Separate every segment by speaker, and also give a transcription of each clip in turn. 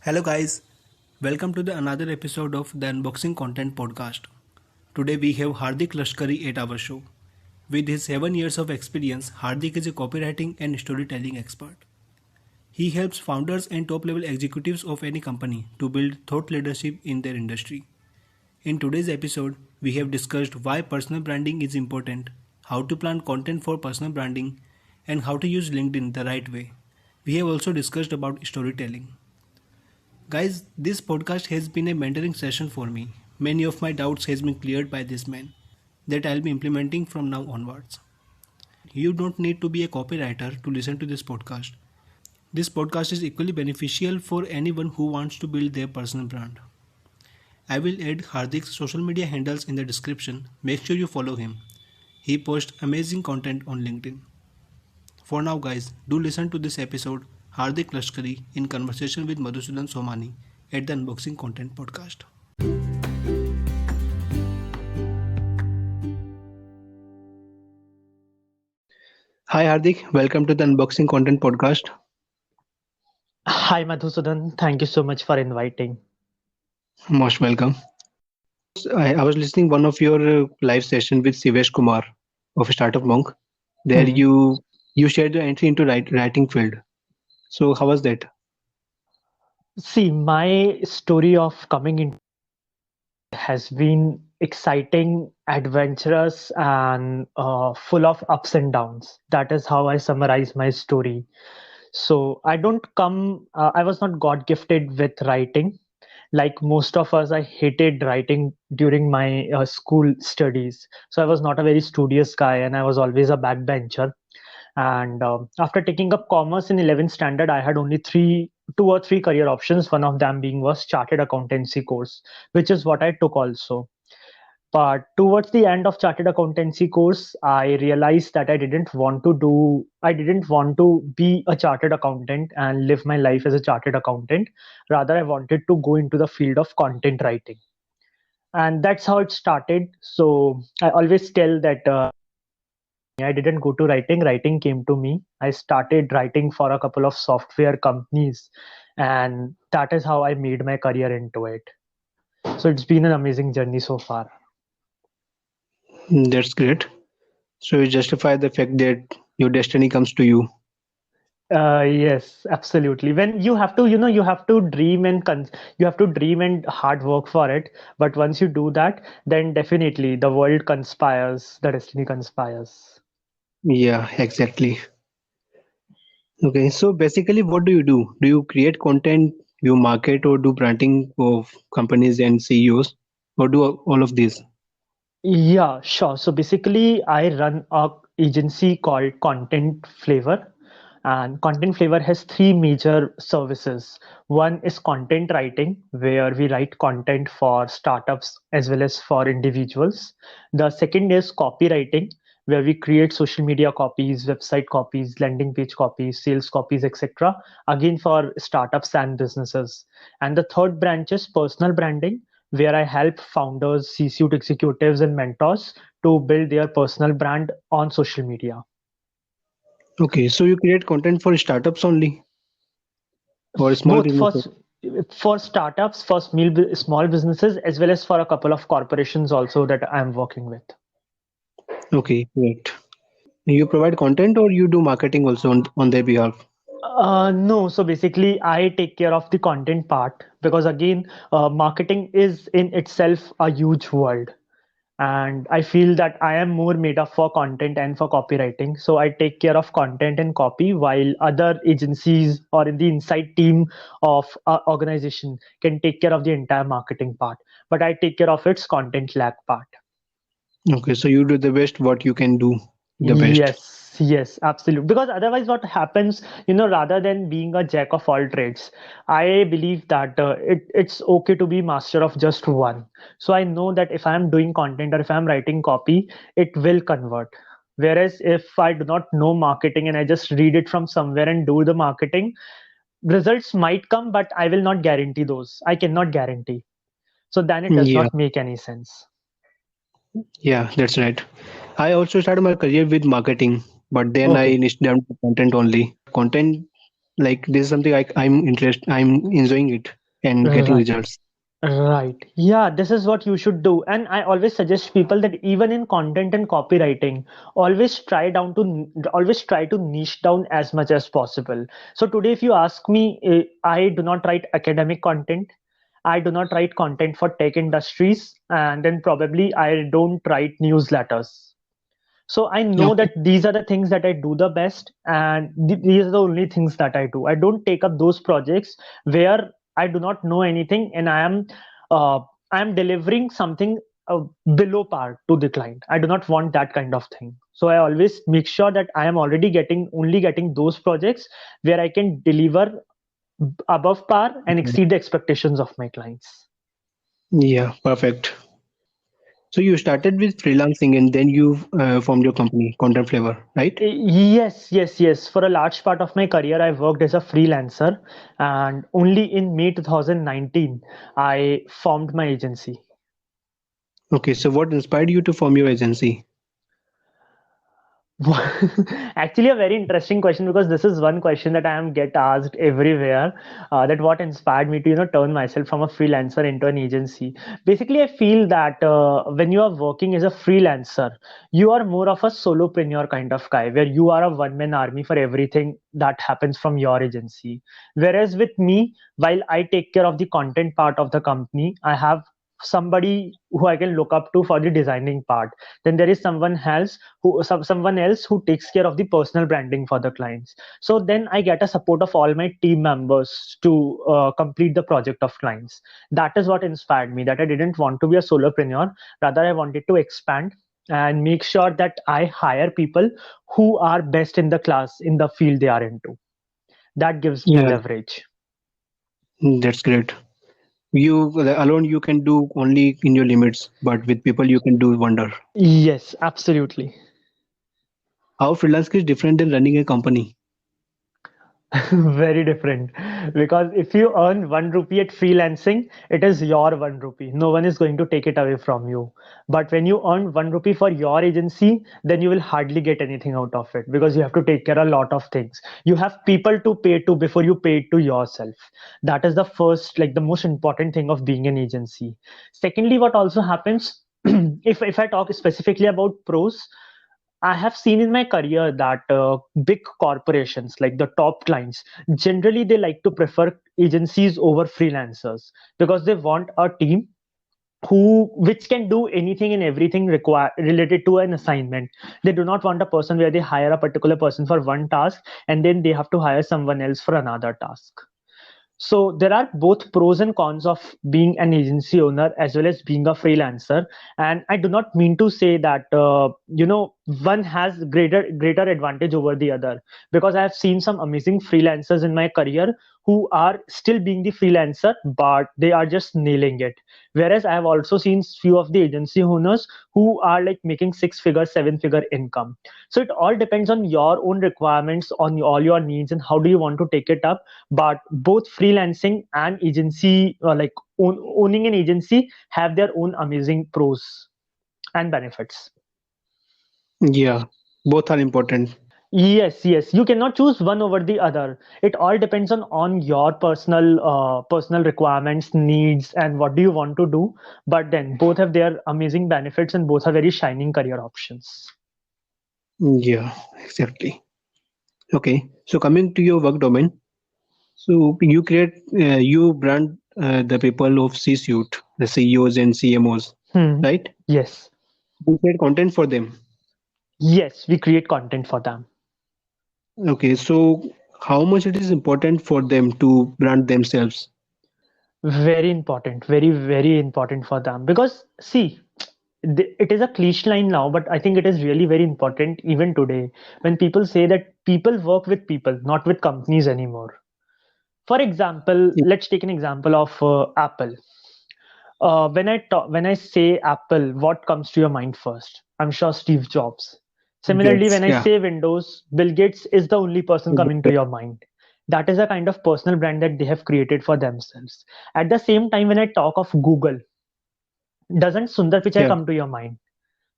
Speaker 1: Hello guys, welcome to the another episode of the Unboxing Content Podcast. Today we have Hardik Lashkari at our show. With his 7 years of experience, Hardik is a copywriting and storytelling expert. He helps founders and top level executives of any company to build thought leadership in their industry. In today's episode, we have discussed why personal branding is important, how to plan content for personal branding, and how to use LinkedIn the right way. We have also discussed about storytelling. Guys, this podcast has been a mentoring session for me. Many of my doubts has been cleared by this man that I'll be implementing from now onwards. You don't need to be a copywriter to listen to this podcast. This podcast is equally beneficial for anyone who wants to build their personal brand. I will add Hardik's social media handles in the description. Make sure you follow him. He posts amazing content on LinkedIn. For now guys, do listen to this episode Hardik Lashkari in conversation with Madhusudan Somani at the Unboxing Content Podcast. Hi Hardik, welcome to the Unboxing Content Podcast.
Speaker 2: Hi, Madhusudan. Thank you so much for inviting.
Speaker 1: Most welcome. I was listening one of your live session with Sivesh Kumar of Startup Monk. There
Speaker 2: Hmm.
Speaker 1: you shared your entry into writing field. So how was that?
Speaker 2: See, my story of coming in has been exciting, adventurous, and full of ups and downs. That is how I summarize my story. So I was not God gifted with writing. Like most of us, I hated writing during my school studies. So I was not a very studious guy, and I was always a backbencher. And after taking up commerce in 11th standard, I had only two or three career options. One of them being was chartered accountancy course, which is what I took also. But towards the end of chartered accountancy course, I realized that I didn't want to be a chartered accountant and live my life as a chartered accountant. Rather, I wanted to go into the field of content writing. And that's how it started. So I always tell that I didn't go to writing, writing came to me. I started writing for a couple of software companies, and that is how I made my career into it. So it's been an amazing journey so far.
Speaker 1: That's great. So you justify the fact that your destiny comes to you.
Speaker 2: Yes, absolutely. When you have to, you have to dream and you have to dream and hard work for it. But once you do that, then definitely the world conspires, the destiny conspires.
Speaker 1: Yeah, exactly. Okay, so basically, what do you do? Do you create content, you market, or do branding of companies and CEOs, or do all of these?
Speaker 2: Yeah, sure. So basically, I run a agency called Content Flavor, and Content Flavor has three major services. One is content writing, where we write content for startups as well as for individuals. The second is copywriting, where we create social media copies, website copies, landing page copies, sales copies, etc. Again for startups and businesses. And the third branch is personal branding, where I help founders, C-suite executives, and mentors to build their personal brand on social media.
Speaker 1: Okay, so you create content for startups only or small
Speaker 2: Both
Speaker 1: businesses?
Speaker 2: for startups, for small businesses, as well as for a couple of corporations also that I'm working with.
Speaker 1: Okay, great. You provide content or you do marketing also on their behalf?
Speaker 2: No, so basically, I take care of the content part because again, marketing is in itself a huge world. And I feel that I am more made up for content and for copywriting. So I take care of content and copy while other agencies or in the inside team of organization can take care of the entire marketing part. But I take care of its content lag part.
Speaker 1: Okay, so you do the best what you can do the best.
Speaker 2: Yes, absolutely. Because otherwise, what happens, rather than being a jack of all trades, I believe that it's okay to be master of just one. So I know that if I'm doing content or if I'm writing copy, it will convert. Whereas if I do not know marketing and I just read it from somewhere and do the marketing, results might come, but I will not guarantee those. I cannot guarantee. So then it does
Speaker 1: Yeah,
Speaker 2: not make any sense.
Speaker 1: yeah, that's right. I also started my career with marketing, but then I
Speaker 2: Okay.
Speaker 1: niched down to content only. Content, Like this is something I'm enjoying it and getting
Speaker 2: Right.
Speaker 1: results.
Speaker 2: Right. Yeah, this is what you should do. And I always suggest people that even in content and copywriting, always try to niche down as much as possible. So today, if you ask me, I do not write academic content. I do not write content for tech industries, and then probably I don't write newsletters. So I know
Speaker 1: Okay.
Speaker 2: that these are the things that I do the best, and these are the only things that I do. I don't take up those projects where I do not know anything, and uh, I am delivering something below par to the client. I do not want that kind of thing. So I always make sure that I am already getting only getting those projects where I can deliver above par and exceed the expectations of my clients.
Speaker 1: Yeah, perfect. So you started with freelancing and then you formed your company, Content Flavor, right?
Speaker 2: Yes, yes, yes. For a large part of my career, I worked as a freelancer, and only in May 2019, I formed my agency.
Speaker 1: Okay, so what inspired you to form your agency?
Speaker 2: Actually, a very interesting question because this is one question that I am get asked everywhere. That what inspired me to turn myself from a freelancer into an agency. Basically, I feel that when you are working as a freelancer, you are more of a solopreneur kind of guy, where you are a one man army for everything that happens from your agency. Whereas with me, while I take care of the content part of the company, I have somebody who I can look up to for the designing part. Then there is someone else who takes care of the personal branding for the clients. So then I get a support of all my team members to complete the project of clients. That is what inspired me, that I didn't want to be a solopreneur. Rather, I wanted to expand and make sure that I hire people who are best in the class in the field they are into. That gives me a
Speaker 1: Yeah,
Speaker 2: leverage.
Speaker 1: that's great. You alone you can do only in your limits, but with people you can do wonder.
Speaker 2: Yes, absolutely.
Speaker 1: How freelancing is different than running a company?
Speaker 2: Very different, because if you earn 1 rupee at freelancing, it is your 1 rupee. No one is going to take it away from you. But when you earn 1 rupee for your agency, then you will hardly get anything out of it because you have to take care a lot of things. You have people to pay to before you pay to yourself. That is the first, like the most important thing of being an agency. Secondly, what also happens, if I talk specifically about pros, I have seen in my career that big corporations, like the top clients, generally they like to prefer agencies over freelancers because they want a team which can do anything and everything required related to an assignment. They do not want a person where they hire a particular person for one task and then they have to hire someone else for another task. So there are both pros and cons of being an agency owner as well as being a freelancer. And I do not mean to say that one has greater advantage over the other, because I have seen some amazing freelancers in my career who are still being the freelancer, but they are just nailing it. Whereas I have also seen few of the agency owners who are like making 6 figure, 7 figure income. So it all depends on your own requirements, on all your needs, and how do you want to take it up. But both freelancing and agency, owning an agency, have their own amazing pros and benefits.
Speaker 1: Yeah, both are important.
Speaker 2: Yes, yes, you cannot choose one over the other. It all depends on your personal requirements, needs, and what do you want to do. But then both have their amazing benefits and both are very shining career options.
Speaker 1: Yeah, exactly. Okay, so coming to your work domain, so you brand the people of C-suite, the CEOs and CMOs,
Speaker 2: Hmm.
Speaker 1: right?
Speaker 2: Yes,
Speaker 1: You create content for them.
Speaker 2: yes, we create content for them.
Speaker 1: Okay, so how much it is important for them to brand themselves?
Speaker 2: Very important, very, very important for them. Because see, it is a cliche line now, but I think it is really very important even today when people say that people work with people, not with companies anymore. For example,
Speaker 1: Yeah,
Speaker 2: let's take an example of Apple. When I say Apple, what comes to your mind first? I'm sure Steve Jobs. Similarly,
Speaker 1: Gates,
Speaker 2: when I
Speaker 1: yeah.
Speaker 2: say Windows, Bill Gates is the only person coming to your mind. That is a kind of personal brand that they have created for themselves. At the same time, when I talk of Google, doesn't Sundar Pichai
Speaker 1: Yeah,
Speaker 2: come to your mind?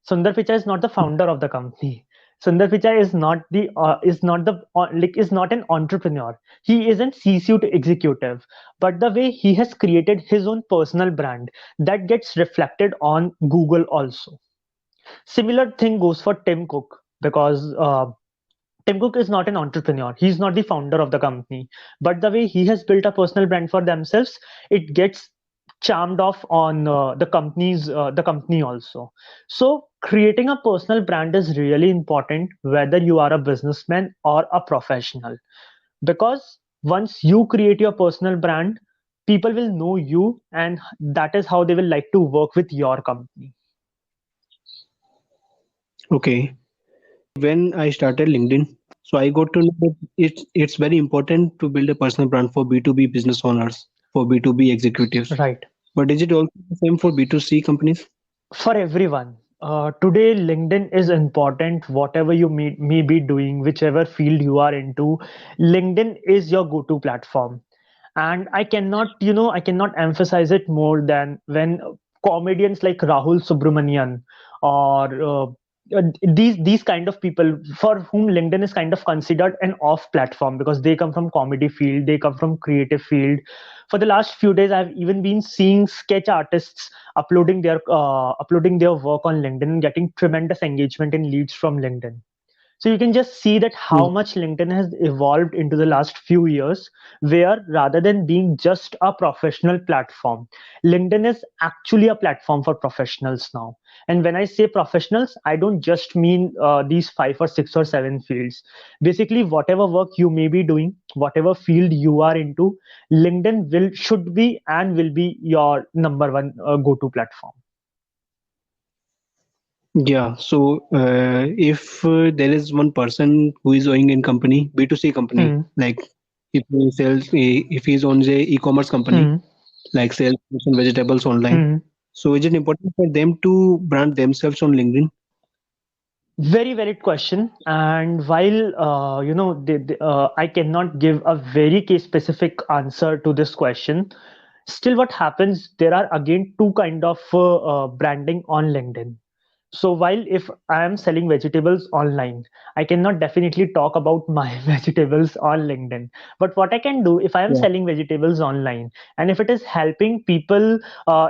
Speaker 2: Sundar Pichai is not the founder of the company. Sundar Pichai is not an entrepreneur. He isn't C-suite executive, but the way he has created his own personal brand that gets reflected on Google also. Similar thing goes for Tim Cook because Tim Cook is not an entrepreneur. He's not the founder of the company. But the way he has built a personal brand for themselves, it gets charmed off on the company also. So creating a personal brand is really important whether you are a businessman or a professional. Because once you create your personal brand, people will know you and that is how they will like to work with your company.
Speaker 1: Okay. When I started LinkedIn, so I got to know that it's very important to build a personal brand for B2B business owners, for B2B executives.
Speaker 2: Right.
Speaker 1: But is it also the same for B2C companies?
Speaker 2: For everyone. Today, LinkedIn is important. Whatever you may be doing, whichever field you are into, LinkedIn is your go-to platform. And I cannot emphasize it more than when comedians like Rahul Subramanian or these kind of people for whom LinkedIn is kind of considered an off platform because they come from comedy field, they come from creative field. For the last few days, I've even been seeing sketch artists uploading their work on LinkedIn and getting tremendous engagement and leads from LinkedIn. So you can just see that how
Speaker 1: Mm.
Speaker 2: much LinkedIn has evolved into the last few years, where rather than being just a professional platform, LinkedIn is actually a platform for professionals now. And when I say professionals, I don't just mean these five or six or seven fields. Basically, whatever work you may be doing, whatever field you are into, LinkedIn should be and will be your number one go-to platform.
Speaker 1: Yeah. So if there is one person who is owning in company, B2C company,
Speaker 2: Hmm.
Speaker 1: like if he owns a e-commerce company,
Speaker 2: Hmm.
Speaker 1: like sells fruits and vegetables online.
Speaker 2: Hmm.
Speaker 1: So is it important for them to brand themselves on LinkedIn?
Speaker 2: Very valid question. And while I cannot give a very case specific answer to this question, still, what happens? There are again two kind of branding on LinkedIn. So while if I am selling vegetables online, I cannot definitely talk about my vegetables on LinkedIn. But what I can do if I am
Speaker 1: Yeah.
Speaker 2: selling vegetables online, and if it is helping people,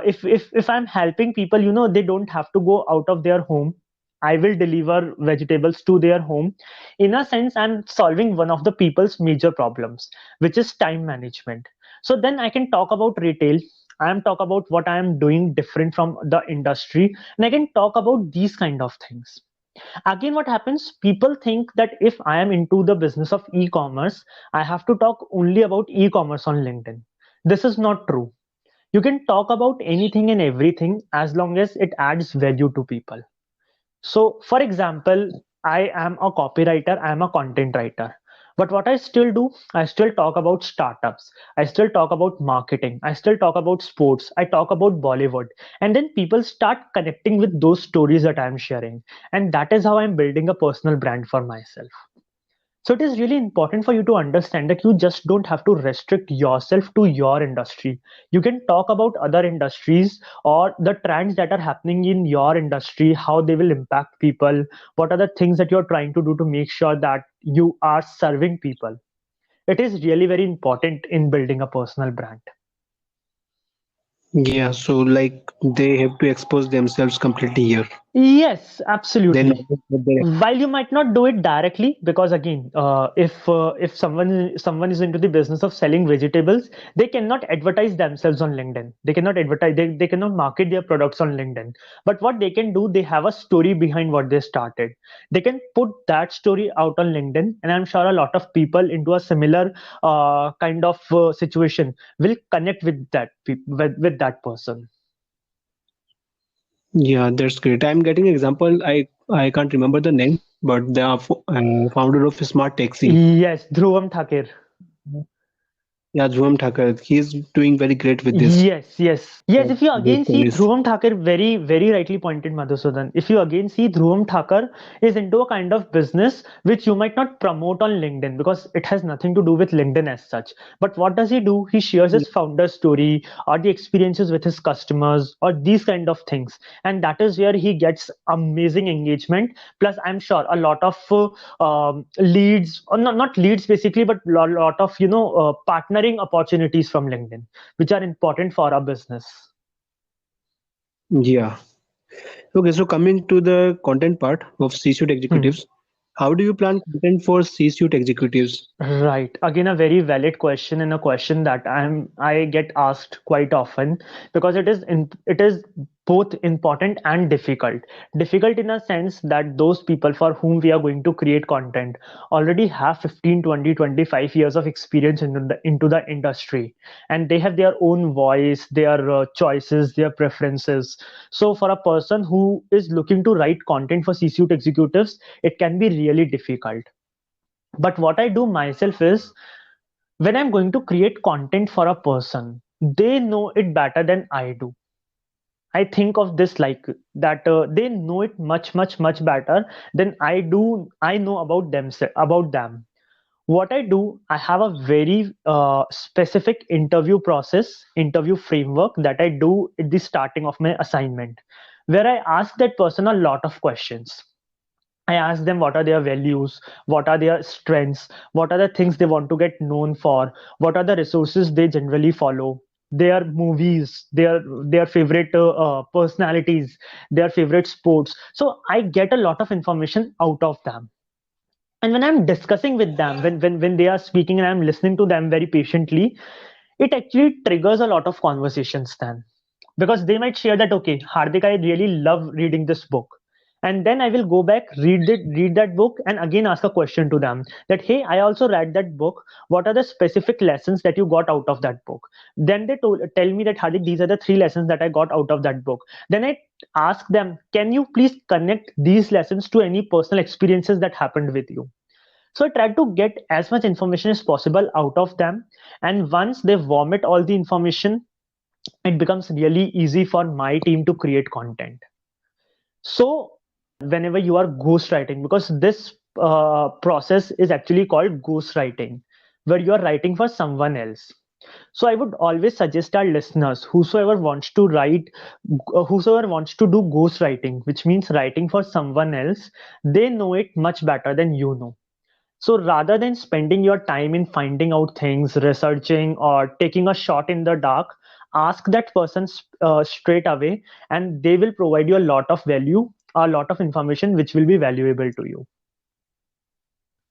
Speaker 2: if I'm helping people, they don't have to go out of their home. I will deliver vegetables to their home. In a sense, I'm solving one of the people's major problems, which is time management. So then I can talk about retail. I am talk about what I am doing different from the industry, and I can talk about these kind of things. Again, what happens? People think that if I am into the business of e-commerce, I have to talk only about e-commerce on LinkedIn. This is not true. You can talk about anything and everything as long as it adds value to people. So, for example, I am a copywriter, I am a content writer. But what I still do, I still talk about startups, I still talk about marketing, I still talk about sports, I talk about Bollywood. And then people start connecting with those stories that I'm sharing. And that is how I'm building a personal brand for myself. So it is really important for you to understand that you just don't have to restrict yourself to your industry. You can talk about other industries or the trends that are happening in your industry, how they will impact people, what are the things that you're trying to do to make sure that you are serving people. It is really very important in building a personal brand.
Speaker 1: Yeah. So like they have to expose themselves completely here.
Speaker 2: Yes,
Speaker 1: Then
Speaker 2: absolutely.
Speaker 1: what they
Speaker 2: While you might not do it directly, because again, if someone is into the business of selling vegetables, they cannot advertise themselves on LinkedIn. They cannot advertise. They cannot market their products on LinkedIn. But what they can do, they have a story behind what they started. They can put that story out on LinkedIn, and I'm sure a lot of people into a similar kind of situation will connect with with that person.
Speaker 1: Yeah, that's great. I'm getting example. I can't remember the name, but the founder of Smart Taxi.
Speaker 2: Yes, Dhruvam Thakur.
Speaker 1: Yeah, Dhruvam Thakur. He's doing very great with this.
Speaker 2: Yes, yes, yes. If you
Speaker 1: Those
Speaker 2: again see
Speaker 1: stories.
Speaker 2: Dhruvam Thakur, very, very rightly pointed, Madhusudan. If you again see Dhruvam Thakur is into a kind of business which you might not promote on LinkedIn because it has nothing to do with LinkedIn as such. But what does he do? He shares his founder story or the experiences with his customers or these kind of things, and that is where he gets amazing engagement. Plus, I'm sure a lot of leads, or not leads basically, but lot of partnering opportunities from LinkedIn which are important for our business.
Speaker 1: Yeah. Okay, so coming to the content part of C-suite
Speaker 2: Hmm.
Speaker 1: executives, how do you plan content for C-suite executives?
Speaker 2: Right. Again, a very valid question and a question that I get asked quite often because it is both important and difficult. Difficult in a sense that those people for whom we are going to create content already have 15, 20, 25 years of experience into the industry, and they have their own voice, their choices, their preferences. So for a person who is looking to write content for C-suite executives, it can be really difficult. But what I do myself is when I'm going to create content for a person, they know it better than I do. I think of this like that they know it much, much, much better than I do. I know about them. What I do, I have a very specific interview process, interview framework that I do at the starting of my assignment, where I ask that person a lot of questions. I ask them what are their values, what are their strengths, what are the things they want to get known for, what are the resources they generally follow, their movies, their favorite personalities, their favorite sports. So I get a lot of information out of them. And when I'm discussing with them, when they are speaking and I'm listening to them very patiently, it actually triggers a lot of conversations then because they might share that, okay, Hardik, I really love reading this book, and then I will go back, read that book, and again ask a question to them that, hey, I also read that book, what are the specific lessons that you got out of that book? Then they tell me that, Hardik, these are the three lessons that I got out of that book. Then I ask them, can you please connect these lessons to any personal experiences that happened with you? So I try to get as much information as possible out of them. And once they vomit all the information, it becomes really easy for my team to create content. So whenever you are ghostwriting, because this process is actually called ghostwriting, where you are writing for someone else. So I would always suggest our listeners, whosoever wants to do ghostwriting, which means writing for someone else, they know it much better than you know. So rather than spending your time in finding out things, researching, or taking a shot in the dark, ask that person straight away, and they will provide you a lot of value, a lot of information which will be valuable to you.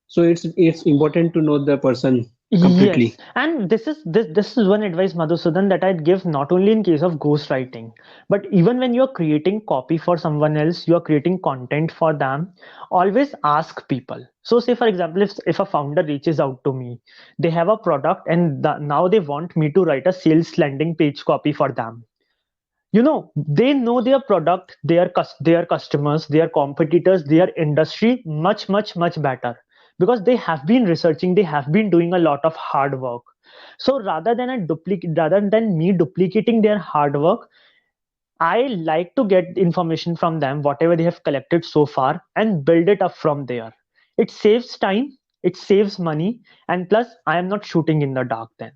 Speaker 1: So it's important to know the person
Speaker 2: Yes,
Speaker 1: completely.
Speaker 2: and this is one advice, Madhusudan, that I'd give not only in case of ghostwriting, but even when you're creating copy for someone else, you're creating content for them, always ask people. So, say for example, if a founder reaches out to me, they have a product and now they want me to write a sales landing page copy for them. They know their product, their customers, their competitors, their industry much, much, much better because they have been researching, they have been doing a lot of hard work. So rather than me duplicating their hard work, I like to get information from them, whatever they have collected so far, and build it up from there. It saves time, it saves money, and plus I am not shooting in the dark then.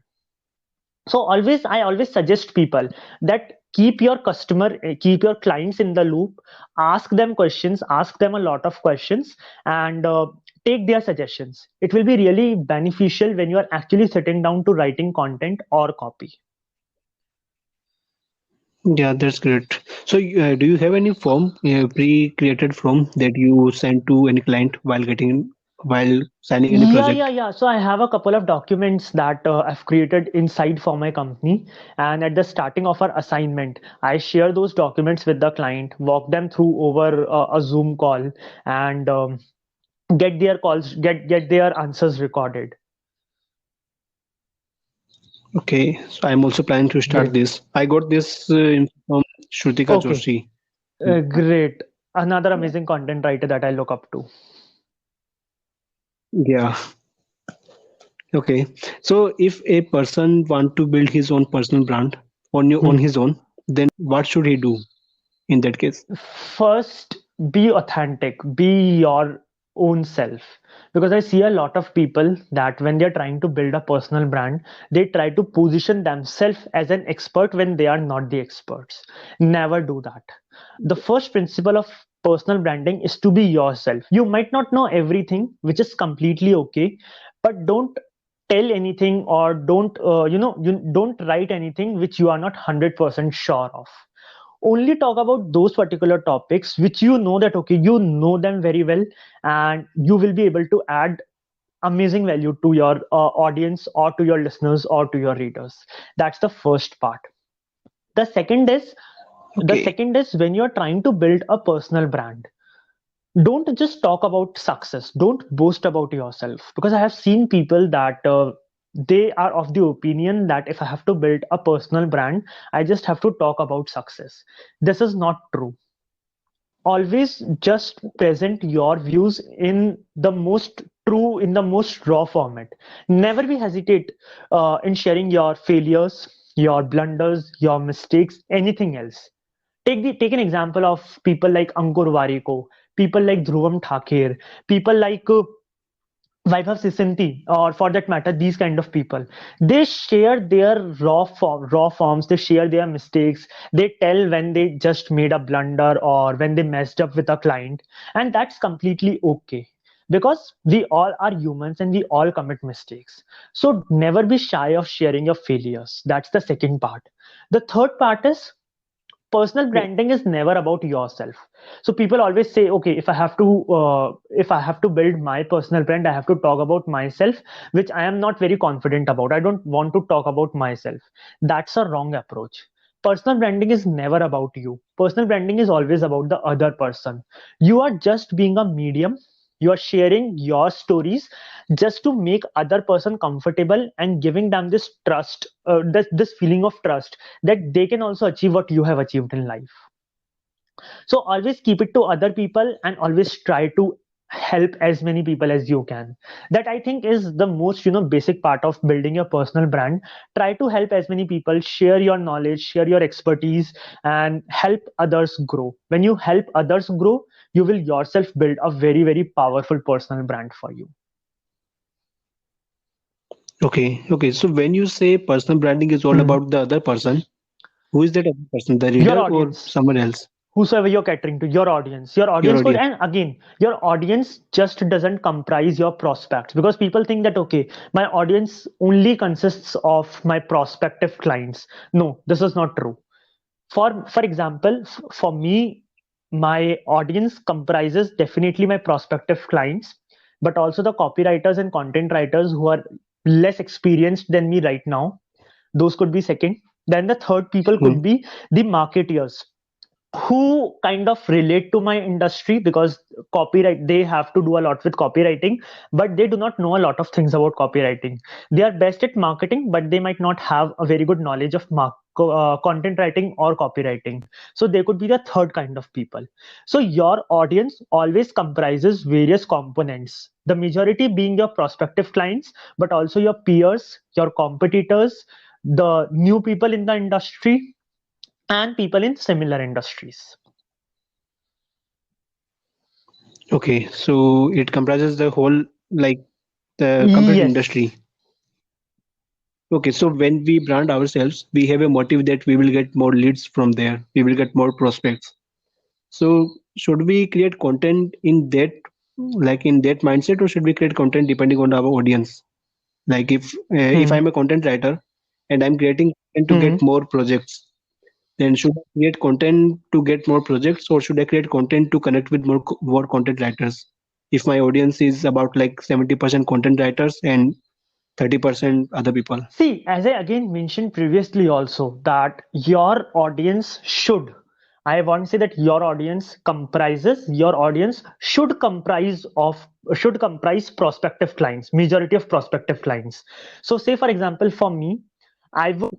Speaker 2: So I always suggest people that keep your clients in the loop, ask them questions, ask them a lot of questions, and take their suggestions. It will be really beneficial when you are actually sitting down to writing content or copy.
Speaker 1: Yeah, that's great. So, do you have any form, pre-created form that you send to any client while signing any project?
Speaker 2: Yeah. So I have a couple of documents that I've created inside for my company. And at the starting of our assignment, I share those documents with the client, walk them through over a Zoom call, and get their answers recorded.
Speaker 1: Okay, so I'm also planning to start
Speaker 2: Great.
Speaker 1: this. I got this from Shrutika
Speaker 2: Okay.
Speaker 1: Joshi.
Speaker 2: Great. Another amazing content writer that I look up to.
Speaker 1: Yeah. Okay. So if a person want to build his own personal brand on
Speaker 2: Hmm.
Speaker 1: his own, then what should he do in that case?
Speaker 2: First, be authentic, be your own self. Because I see a lot of people that when they're trying to build a personal brand, they try to position themselves as an expert when they are not the experts. Never do that. The first principle of personal branding is to be yourself. You might not know everything, which is completely okay, but don't tell anything or you don't write anything which you are not 100% sure of. Only talk about those particular topics which you know that okay, you know them very well, and you will be able to add amazing value to your audience or to your listeners or to your readers. That's the first part. the second is the
Speaker 1: Okay.
Speaker 2: second is when you're trying to build a personal brand, don't just talk about success, don't boast about yourself, because I have seen people that they are of the opinion that if I have to build a personal brand, I just have to talk about success. This is not true. Always just present your views in the most true, in the most raw format. Never be hesitate in sharing your failures, your blunders, your mistakes, anything else. Take an example of people like Ankur Wariko, people like Dhruvam Thakur, people like Vaibhav Sisanti, or for that matter, these kind of people. They share their raw forms. They share their mistakes. They tell when they just made a blunder or when they messed up with a client, and that's completely okay. Because we all are humans and we all commit mistakes. So never be shy of sharing your failures. That's the second part. The third part is personal branding is never about yourself. So people always say okay, if I have to build my personal brand, I have to talk about myself, which I am not very confident about. I don't want to talk about myself. That's a wrong approach. Personal branding is never about you. Personal branding is always about the other person. You are just being a medium. You are sharing your stories just to make other person comfortable and giving them this trust, this feeling of trust that they can also achieve what you have achieved in life. So always keep it to other people and always try to help as many people as you can. That I think is the most basic part of building your personal brand. Try to help as many people, share your knowledge, share your expertise, and help others grow. When you help others grow, you will yourself build a very very powerful personal brand for you.
Speaker 1: Okay. Okay. So when you say personal branding is all
Speaker 2: Hmm.
Speaker 1: about the other person, who is that other person? The
Speaker 2: Your
Speaker 1: reader or
Speaker 2: audience,
Speaker 1: someone else?
Speaker 2: whosoever you're catering to, your
Speaker 1: Your
Speaker 2: audience could,
Speaker 1: audience.
Speaker 2: and again, your audience just doesn't comprise your prospects, because people think that okay, my audience only consists of my prospective clients. No, this is not true. For example, for me, my audience comprises definitely my prospective clients, but also the copywriters and content writers who are less experienced than me right now. Those could be second. Then the third people
Speaker 1: Hmm.
Speaker 2: could be the marketeers who kind of relate to my industry, because copyright, they have to do a lot with copywriting, but they do not know a lot of things about copywriting. They are best at marketing, but they might not have a very good knowledge of content writing or copywriting. So they could be the third kind of people. So your audience always comprises various components, the majority being your prospective clients, but also your peers, your competitors, the new people in the industry, and people in similar industries.
Speaker 1: Okay. So it comprises the whole, like, the complete
Speaker 2: Yes.
Speaker 1: industry. Okay. So when we brand ourselves, we have a motive that we will get more leads from there. We will get more prospects. So should we create content in that, like in that mindset, or should we create content depending on our audience? Like if
Speaker 2: Hmm.
Speaker 1: I'm a content writer and I'm creating content to
Speaker 2: Hmm.
Speaker 1: get more projects, then should I create content to get more projects, or should I create content to connect with more content writers? If my audience is about like 70% content writers and 30% other people.
Speaker 2: See, as I again mentioned previously also, that your audience should, I want to say that your audience should comprise prospective clients, majority of prospective clients. So say for example, for me, I would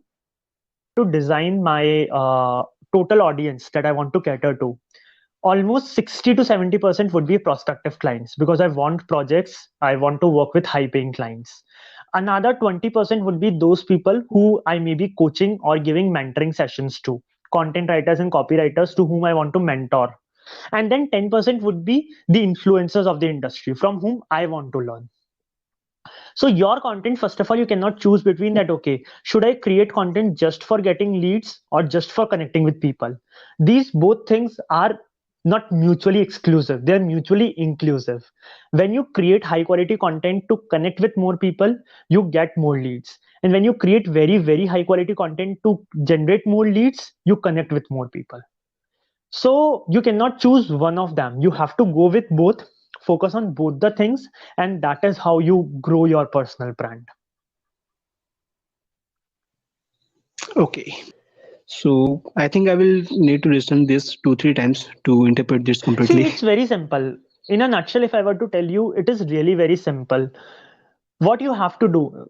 Speaker 2: to design my total audience that I want to cater to. Almost 60 to 70% would be prospective clients, because I want projects, I want to work with high paying clients. Another 20% would be those people who I may be coaching or giving mentoring sessions to, content writers and copywriters to whom I want to mentor. And then 10% would be the influencers of the industry from whom I want to learn. So your content, first of all, you cannot choose between that, okay, should I create content just for getting leads or just for connecting with people? These both things are not mutually exclusive, they're mutually inclusive. When you create high quality content to connect with more people, you get more leads. And when you create very, very high quality content to generate more leads, you connect with more people. So you cannot choose one of them. You have to go with both, focus on both the things, and that is how you grow your personal brand.
Speaker 1: Okay. So I think I will need to listen this 2-3 times to interpret this
Speaker 2: See,
Speaker 1: completely.
Speaker 2: it's very simple. In a nutshell, if I were to tell you, it is really very simple. What you have to do,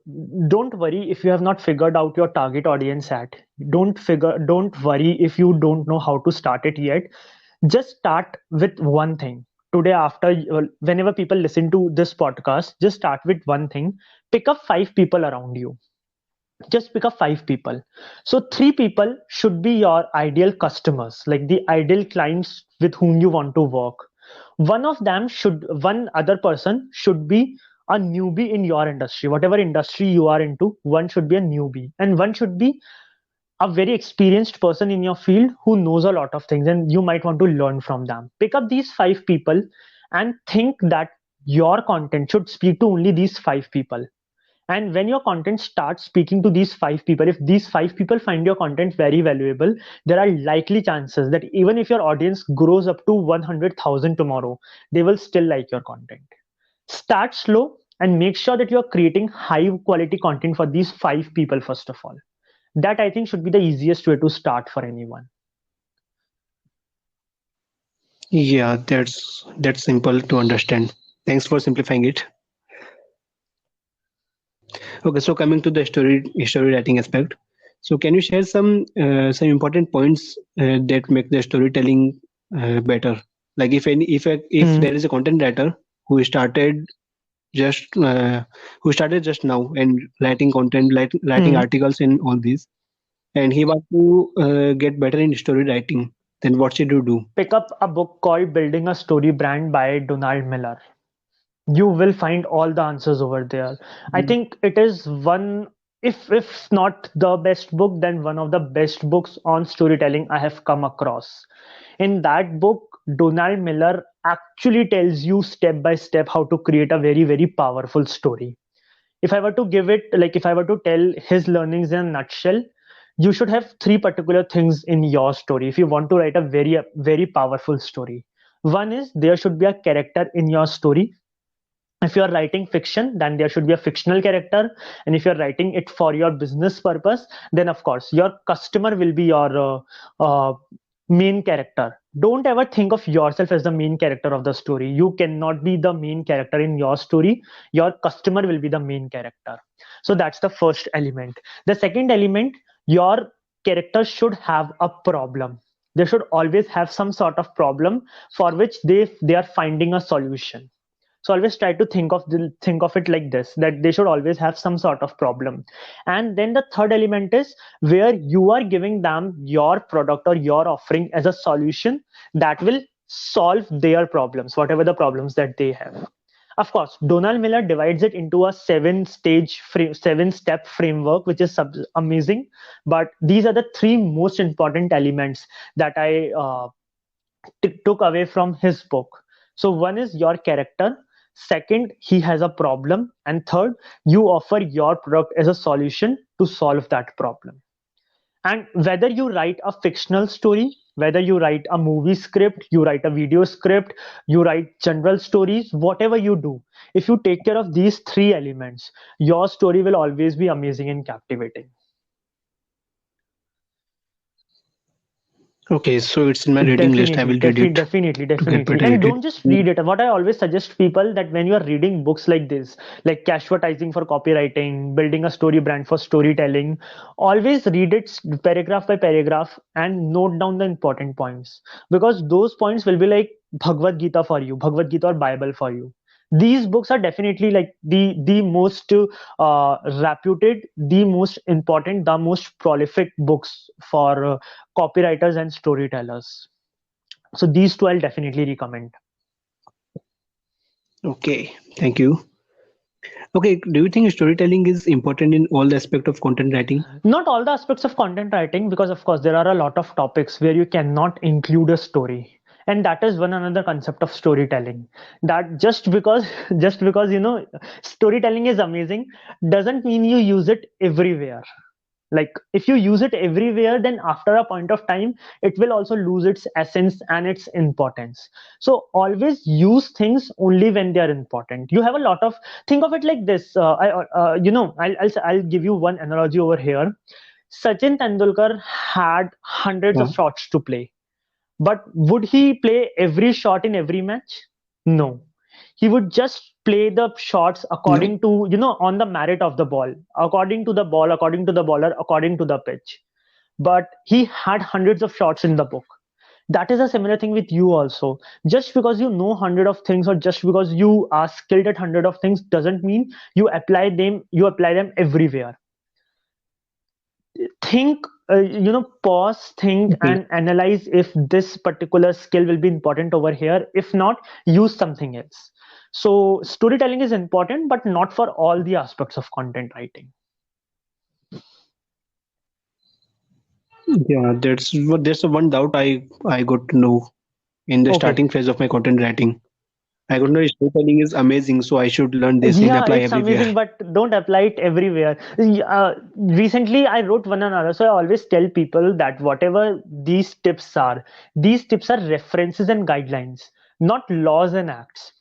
Speaker 2: don't worry if you have not figured out your target audience yet. Don't worry if you don't know how to start it yet. Just start with one thing. Today, after whenever people listen to this podcast, just start with one thing. Pick up 5 people around you. Just pick up 5 people. So 3 people should be your ideal customers, like the ideal clients with whom you want to work. One other person should be a newbie in your industry, whatever industry you are into. One should be a newbie, and one should be a very experienced person in your field who knows a lot of things, and you might want to learn from them. Pick up these 5 people and think that your content should speak to only these 5 people. And when your content starts speaking to these 5 people, if these 5 people find your content very valuable, there are likely chances that even if your audience grows up to 100,000 tomorrow, they will still like your content. Start slow and make sure that you're creating high quality content for these 5 people, first of all. That I think should be the easiest way to start for anyone.
Speaker 1: Yeah, that's simple to understand. Thanks for simplifying it. Okay, so coming to the story writing aspect. So can you share some important points that make the storytelling better? Like if
Speaker 2: Hmm.
Speaker 1: there is a content writer who started just just now and writing content, writing
Speaker 2: Hmm.
Speaker 1: articles and all these, and he wants to get better in story writing, then what should you do?
Speaker 2: Pick up a book called Building a Story Brand by Donald Miller. You will find all the answers over there. I think it is one, if not the best book, then one of the best books on storytelling I have come across. In that book, Donald Miller actually tells you step by step how to create a very, very powerful story. If I were to give it, like if I were to tell his learnings in a nutshell, you should have three particular things in your story if you want to write a very, very powerful story. One is there should be a character in your story. If you're writing fiction, then there should be a fictional character. And if you're writing it for your business purpose, then of course your customer will be your main character. Don't ever think of yourself as the main character of the story. You cannot be the main character in your story. Your customer will be the main character. So that's the first element. The second element, your character should have a problem. They should always have some sort of problem for which they are finding a solution. So always try to think of it like this, that they should always have some sort of problem. And then the third element is where you are giving them your product or your offering as a solution that will solve their problems, whatever the problems that they have. Of course, Donald Miller divides it into a 7 step framework, which is amazing. But these are the three most important elements that I took away from his book. So one is your character. Second, he has a problem. And third, you offer your product as a solution to solve that problem. And whether you write a fictional story, whether you write a movie script, you write a video script, you write general stories, whatever you do, if you take care of these three elements, your story will always be amazing and captivating.
Speaker 1: Okay, so it's in my reading list. I
Speaker 2: Definitely,
Speaker 1: will read it to get
Speaker 2: definitely.
Speaker 1: better
Speaker 2: And
Speaker 1: at it.
Speaker 2: don't just read it. What I always suggest people that when you are reading books like this, like Cashvertising for copywriting, building a story brand for storytelling, always read it paragraph by paragraph and note down the important points, because those points will be like Bhagavad Gita for you, Bhagavad Gita or Bible for you. These books are definitely like the most reputed, the most important, the most prolific books for copywriters and storytellers. So these two I'll definitely recommend.
Speaker 1: Okay, thank you. Okay, do you think storytelling is important in all the aspect of content writing?
Speaker 2: Not all the aspects of content writing, because of course there are a lot of topics where you cannot include a story, and that is one another concept of storytelling. That just because just because storytelling is amazing doesn't mean you use it everywhere. Like if you use it everywhere, then after a point of time it will also lose its essence and its importance. So always use things only when they are important. You have a lot of, think of it like this. I'll give you one analogy over here. Sachin Tendulkar had hundreds
Speaker 1: Yeah.
Speaker 2: of shots to play, but would he play every shot in every match? No. He would just play the shots
Speaker 1: No.
Speaker 2: according to, on the merit of the ball, according to the ball, according to the bowler, according to the pitch. But he had hundreds of shots in the book. That is a similar thing with you also. Just because you know hundred of things, or just because you are skilled at hundred of things, doesn't mean you apply them everywhere. Think, pause, think
Speaker 1: Okay.
Speaker 2: and analyze if this particular skill will be important over here. If not, use something else. So storytelling is important, but not for all the aspects of content writing.
Speaker 1: Yeah, that's the one doubt I got to know in the
Speaker 2: Okay.
Speaker 1: starting phase of my content writing. I got to know storytelling is amazing, so I should learn this and
Speaker 2: Yeah,
Speaker 1: apply
Speaker 2: it's
Speaker 1: everywhere.
Speaker 2: amazing, but don't apply it everywhere. Recently, I wrote one another, so I always tell people that whatever these tips are references and guidelines, not laws and acts.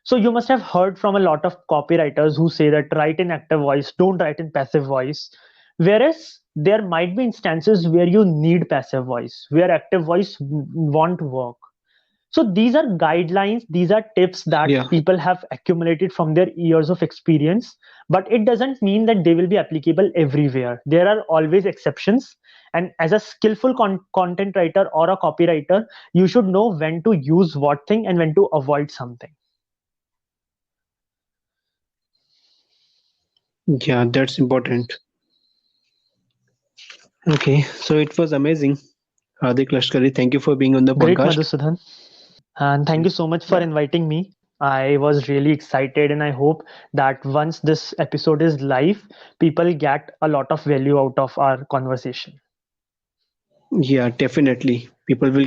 Speaker 2: So you must have heard from a lot of copywriters who say that write in active voice, don't write in passive voice. Whereas there might be instances where you need passive voice, where active voice won't work. So these are guidelines, these are tips that
Speaker 1: Yeah.
Speaker 2: people have accumulated from their years of experience, but it doesn't mean that they will be applicable everywhere. There are always exceptions. And as a skillful content writer or a copywriter, you should know when to use what thing and when to avoid something.
Speaker 1: Yeah, that's important. Okay, so it was amazing. Hardik Lashkari, thank you for being on the
Speaker 2: Great,
Speaker 1: podcast.
Speaker 2: Madhusudan. And thank you so much for
Speaker 1: Yeah.
Speaker 2: inviting me. I was really excited, and I hope that once this episode is live, people get a lot of value out of our conversation.
Speaker 1: Yeah, definitely. People will